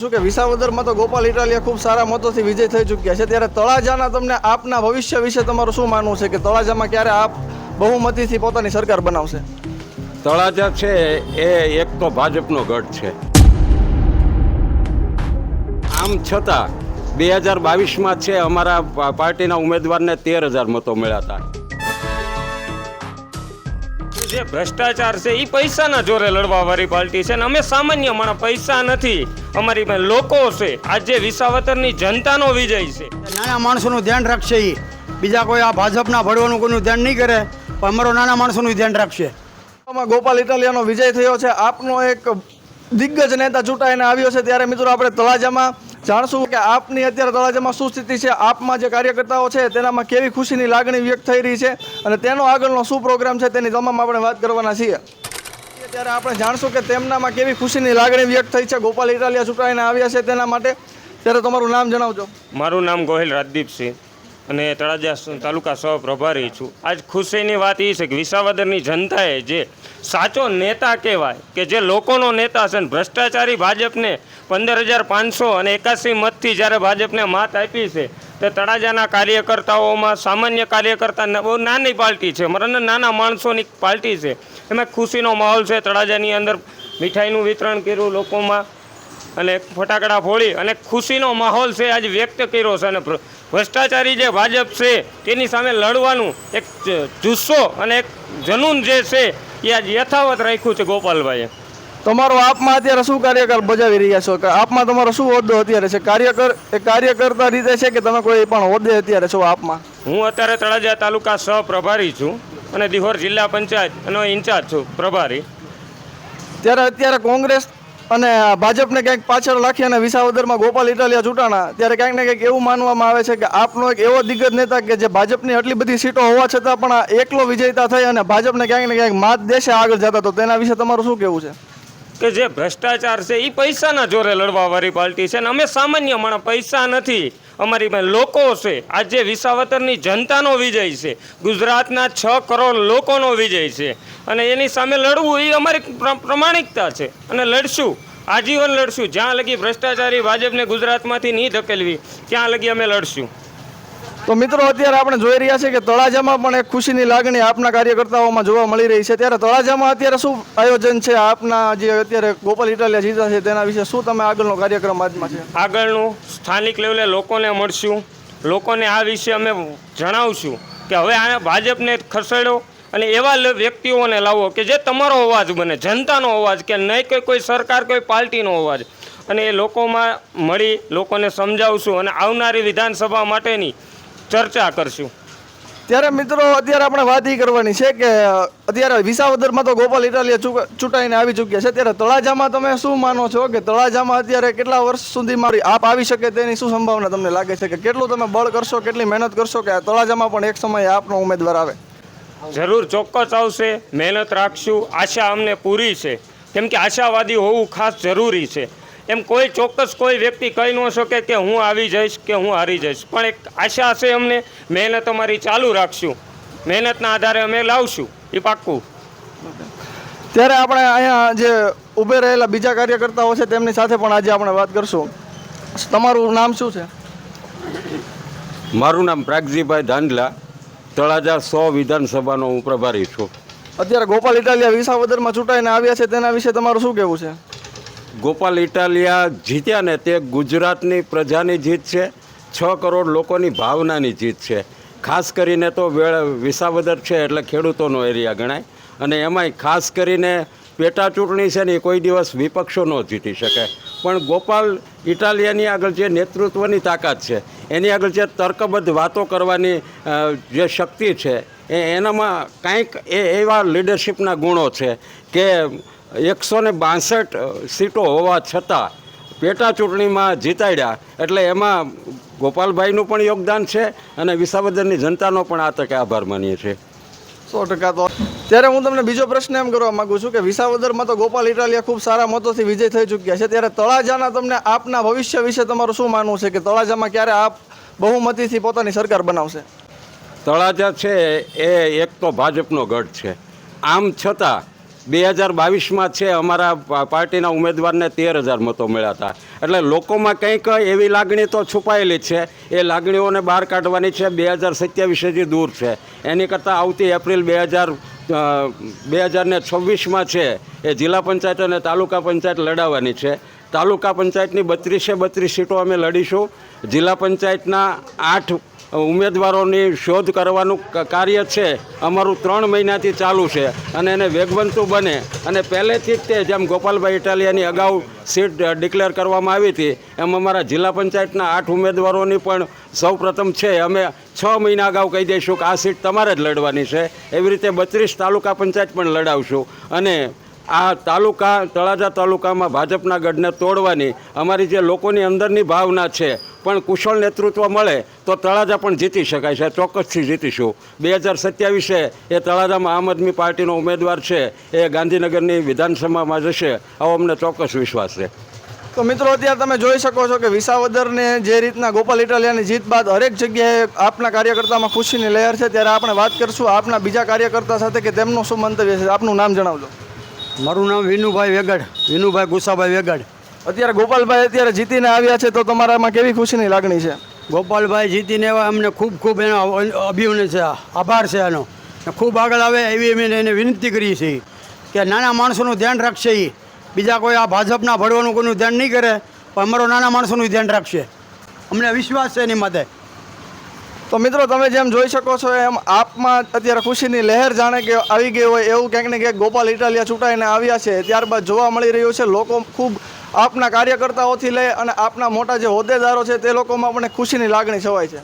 શું કે વિસાવદરમાં તો ગોપાલ ઇટાલિયા ખૂબ સારા મતોથી વિજય થઈ ચૂક્યા છે, ત્યારે તળાજાના તમને આપના ભવિષ્ય વિશે તમારું શું માનવું છે કે તળાજામાં ક્યારે આપ બહુમતીથી પોતાની સરકાર બનાવશે? તળાજા છે એ એક તો ભાજપનો ગઢ છે. આમ છતાં 2022માં છે અમારા પાર્ટીના ઉમેદવારને 13,000 મતો મળ્યા હતા. જે ભ્રષ્ટાચાર છે એ પૈસાના જોરે લડવા વાળી પાર્ટી છે, અને અમે સામાન્ય માણસ, પૈસા નથી, અમારી પાસે લોકો છે. આજે વિસાવદરની જનતાનો વિજય છે. નાના માણસોનું ધ્યાન રાખશે. એ બીજા કોઈ આ ભાજપના ભળવાનું કોઈનું ધ્યાન નહીં કરે, પણ અમારો નાના માણસોનું ધ્યાન રાખશે. ગોપાલ ઇટાલિયાનો વિજય થયો છે, આપનો એક દિગ્ગજ નેતા ચૂંટાઈને આવ્યો છે, ત્યારે મિત્રો આપણે તળાજામાં જાણશું કે આપની અત્યારે તળાજામાં શું સ્થિતિ છે, આપમાં જે કાર્યકર્તાઓ છે તેનામાં કેવી ખુશીની લાગણી વ્યક્ત થઈ રહી છે અને તેનો આગળનો શું પ્રોગ્રામ છે તેની તમામ આપણે વાત કરવાના છીએ. ત્યારે આપણે જાણશું કે તેમનામાં કેવી ખુશીની લાગણી વ્યક્ત થઈ છે ગોપાલ ઇટાલિયા ચૂંટાઈને આવ્યા છે તેના માટે. ત્યારે તમારું નામ જણાવજો. મારું નામ ગોહિલ રાજદીપસિંહ અને તળાજા તાલુકા સહ પ્રભારી છું. આજ ખુશીની વાત એ છે કે વિસાવદરની જનતાએ જે સાચો નેતા કહેવાય કે જે લોકોનો નેતા છે, ભ્રષ્ટાચારી ભાજપને 15,581 મતથી જ્યારે ભાજપને માત આપી છે, તે તળાજાના કાર્યકર્તાઓમાં સામાન્ય કાર્યકર્તા બહુ નાની પાર્ટી છે, નાના માણસોની પાર્ટી છે. એમાં ખુશીનો માહોલ છે. તળાજાની અંદર મીઠાઈનું વિતરણ કર્યું લોકોમાં અને ફટાકડા ફોડી અને ખુશીનો માહોલ છે આજે વ્યક્ત કર્યો છે. અને ભ્રષ્ટાચારી જે ભાજપ છે તેની સામે લડવાનું એક જુસ્સો અને એક જનૂન જે છે એ આજ યથાવત રાખ્યું છે ગોપાલભાઈએ. તમારો આપમાં અત્યારે શું કાર્યકાળ બજાવી રહ્યા છો? આપમાં તમારો શું હોદ્દો અત્યારે છે? કાર્યકર્તા રીતે છે કે તમે કોઈ પણ હોદ્દે અત્યારે છો આપમાં? હું અત્યારે તળાજા તાલુકા સહ પ્રભારી છું અને દિહોર જિલ્લા પંચાયતનો ઇન્ચાર્જ છું, પ્રભારી. ત્યારે અત્યારે કોંગ્રેસ અને ભાજપને ક્યાંક પાછળ રાખી અને વિસાવદરમાં ગોપાલ ઇટાલિયા ચૂંટાણા, ત્યારે ક્યાંક ને ક્યાંક એવું માનવામાં આવે છે કે આપનો એક એવો દિગ્ગજ નેતા કે જે ભાજપની આટલી બધી સીટો હોવા છતાં પણ એકલો વિજેતા થઈ અને ભાજપને ક્યાંક ને ક્યાંક માત દેશે આગળ જતા, તો તેના વિશે તમારું શું કહેવું છે? કે જે ભ્રષ્ટાચાર છે એ પૈસાના જોરે લડવા વાળી પાર્ટી છે, અને અમે સામાન્ય માણસ, પૈસા નથી, અમારી પાસે લોકો છે. આજે વિસાવદરની જનતાનો વિજય છે, ગુજરાતના 6 કરોડ લોકોનો વિજય છે, અને એની સામે લડવું એ અમારી પ્રમાણિકતા છે અને લડશું, આજીવન લડશું. જ્યાં લગી ભ્રષ્ટાચારી ભાજપને ગુજરાતમાંથી નહીં ધકેલવી ત્યાં લગી અમે લડશું. તો મિત્રો અત્યારે આપણે જોઈ રહ્યા છીએ કે તળાજામાં પણ એક ખુશીની લાગણી આપના કાર્યકર્તાઓમાં જોવા મળી રહી છે. ત્યારે તળાજામાં અત્યારે શું આયોજન છે આપના જે અત્યારે ગોપાલ ઇટાલિયા જીતા છે તેના વિશે શું તમે આગળનો કાર્યક્રમ આજમાં છે? આગળનું સ્થાનિક લેવલે લોકોને મળશું, લોકોને આ વિશે અમે જણાવશું કે હવે આ ભાજપને ખસેડો અને એવા વ્યક્તિઓને લાવો કે જે તમારો અવાજ બને, જનતાનો અવાજ, કે નહીં કે કોઈ સરકાર કોઈ પાર્ટીનો અવાજ. અને એ લોકોમાં મળી લોકોને સમજાવશું અને આવનારી વિધાનસભા માટેની ચર્ચા કરશું. ત્યારે મિત્રો અત્યારે આપણે વાત એ કરવાની છે કે અત્યારે વિસાવદરમાં તો ગોપાલ ઇટાલિયા ચૂંટાઈને આવી ચૂક્યા છે, ત્યારે તળાજામાં તમે શું માનો છો કે તળાજામાં અત્યારે કેટલા વર્ષ સુધીમાં આપ આવી શકે તેની શું સંભાવના તમને લાગે છે? કે કેટલું તમે બળ કરશો, કેટલી મહેનત કરશો કે તળાજામાં પણ એક સમયે આપનો ઉમેદવાર આવે? જરૂર ચોક્કસ આવશે, મહેનત રાખશું, આશા અમને પૂરી છે, કેમ કે આશાવાદી હોવું ખાસ જરૂરી છે. એમ કોઈ ચોક્કસ કોઈ વ્યક્તિ કહી ન શકે કે હું આવી જઈશ કે હું હારી જઈશ, પણ એક આશા છે અમને. મહેનત અમારી ચાલુ રાખશું, મહેનતના આધારે અમે લાવશું, એ પાક્કું. ત્યારે આપણે અહીંયા જે ઊભે રહેલા બીજા કાર્યકર્તાઓ છે તેમની સાથે પણ આજે આપણે વાત કરશું. તમારું નામ શું છે? મારું નામ પ્રાગજીભાઈ ધાંધલા, તળાજા 100 વિધાનસભાનો હું પ્રભારી છું. અત્યારે ગોપાલ ઇટાલિયા વિસાવદરમાં ચૂંટાઈને આવ્યા છે તેના વિશે તમારું શું કહેવું છે? ગોપાલ ઇટાલિયા જીત્યા ને તે ગુજરાતની પ્રજાની જીત છે, 6 કરોડ લોકોની ભાવનાની જીત છે. ખાસ કરીને તો વિસાવદર છે એટલે ખેડૂતોનો એરિયા ગણાય, અને એમાંય ખાસ કરીને પેટા ચૂંટણી છે ને એ કોઈ દિવસ વિપક્ષો ન જીતી શકે, પણ ગોપાલ ઇટાલિયાની આગળ જે નેતૃત્વની તાકાત છે, એની આગળ જે તર્કબદ્ધ વાતો કરવાની જે શક્તિ છે, એનામાં કાંઈક એવા લીડરશિપના ગુણો છે કે 162 સીટો હોવા છતાં પેટા ચૂંટણીમાં જીતાડ્યા, એટલે એમાં ગોપાલભાઈનું પણ યોગદાન છે અને વિસાવદરની જનતાનો પણ આ તકે આભાર માનીએ છીએ. 100%. તો ત્યારે હું તમને બીજો પ્રશ્ન એમ કરવા માગું છું કે વિસાવદરમાં તો ગોપાલ ઇટાલિયા ખૂબ સારા મતોથી વિજય થઈ ચૂક્યા છે, ત્યારે તળાજાના તમને આપના ભવિષ્ય વિશે તમારું શું માનવું છે કે તળાજામાં ક્યારે આપ બહુમતીથી પોતાની સરકાર બનાવશે? તળાજા છે એ એક તો ભાજપનો ગઢ છે, આમ છતાં 2022માં છે અમારા પાર્ટીના ઉમેદવારને 13,000 મતો મળ્યા હતા. એટલે લોકોમાં કંઈક એવી લાગણી તો છુપાયેલી જ છે. એ લાગણીઓને બહાર કાઢવાની છે. 2027 હજી દૂર છે. એની કરતાં આવતી એપ્રિલ 2026માં છે એ જિલ્લા પંચાયત અને તાલુકા પંચાયત લડાવવાની છે. તાલુકા પંચાયતની 32 સીટો અમે લડીશું. જિલ્લા પંચાયતના 8 ઉમેદવારોની શોધ કરવાનું કાર્ય છે અમારું 3 મહિનાથી ચાલુ છે અને એને વેગવંતુ બને અને પહેલેથી જ તે જેમ ગોપાલભાઈ ઇટાલિયાની અગાઉ સીટ ડિક્લેર કરવામાં આવી હતી એમ અમારા જિલ્લા પંચાયતના 8 ઉમેદવારોની પણ સૌપ્રથમ છે અમે 6 મહિના અગાઉ કહી દઈશું કે આ સીટ તમારે જ લડવાની છે. એવી રીતે 32 તાલુકા પંચાયત પણ લડાવશું અને આ તળાજા તાલુકામાં ભાજપના ગઢને તોડવાની અમારી જે લોકોની અંદરની ભાવના છે. પણ કુશળ નેતૃત્વ મળે તો તળાજા પણ જીતી શકાય છે. ચોક્કસથી જીતીશું. 2027 એ તળાજામાં આમ આદમી પાર્ટીનો ઉમેદવાર છે એ ગાંધીનગરની વિધાનસભામાં જશે આવો અમને ચોક્કસ વિશ્વાસ છે. તો મિત્રો અત્યારે તમે જોઈ શકો છો કે વિસાવદરને જે રીતના ગોપાલ ઇટાલિયાની જીત બાદ હરેક જગ્યાએ આપના કાર્યકર્તામાં ખુશીની લહેર છે. ત્યારે આપણે વાત કરીશું આપના બીજા કાર્યકર્તા સાથે કે તેમનું શું મંતવ્ય છે. આપનું નામ જણાવજો. મારું નામ વિનુભાઈ વેગડ, વિનુભાઈ ગુસાભાઈ વેગડ. અત્યારે ગોપાલભાઈ જીતીને આવ્યા છે તો તમારામાં કેવી ખુશીની લાગણી છે? ગોપાલભાઈ જીતીને એવા અમને ખૂબ એનો અભિનંદન છે, આભાર છે એનો. ખૂબ આગળ આવે એવી અમે એને વિનંતી કરીએ છીએ કે નાના માણસોનું ધ્યાન રાખશે. એ બીજા કોઈ આ ભાજપના ભળવાનું કોઈનું ધ્યાન નહીં કરે પણ અમારો નાના માણસોનું ધ્યાન રાખશે. અમને વિશ્વાસ છે એની માટે. તો મિત્રો તમે જેમ જોઈ શકો છો એમ આપમાં અત્યારે ખુશીની લહેર જાણે કે આવી ગઈ હોય એવું ક્યાંક ને ક્યાંક ગોપાલ ઇટાલિયા ચૂંટાઈને આવ્યા છે ત્યારબાદ જોવા મળી રહ્યું છે. લોકો ખૂબ આપના કાર્યકર્તાઓથી લઈ અને આપના મોટા જે હોદ્દેદારો છે તે લોકોમાં પણ ખુશીની લાગણી છવાય છે.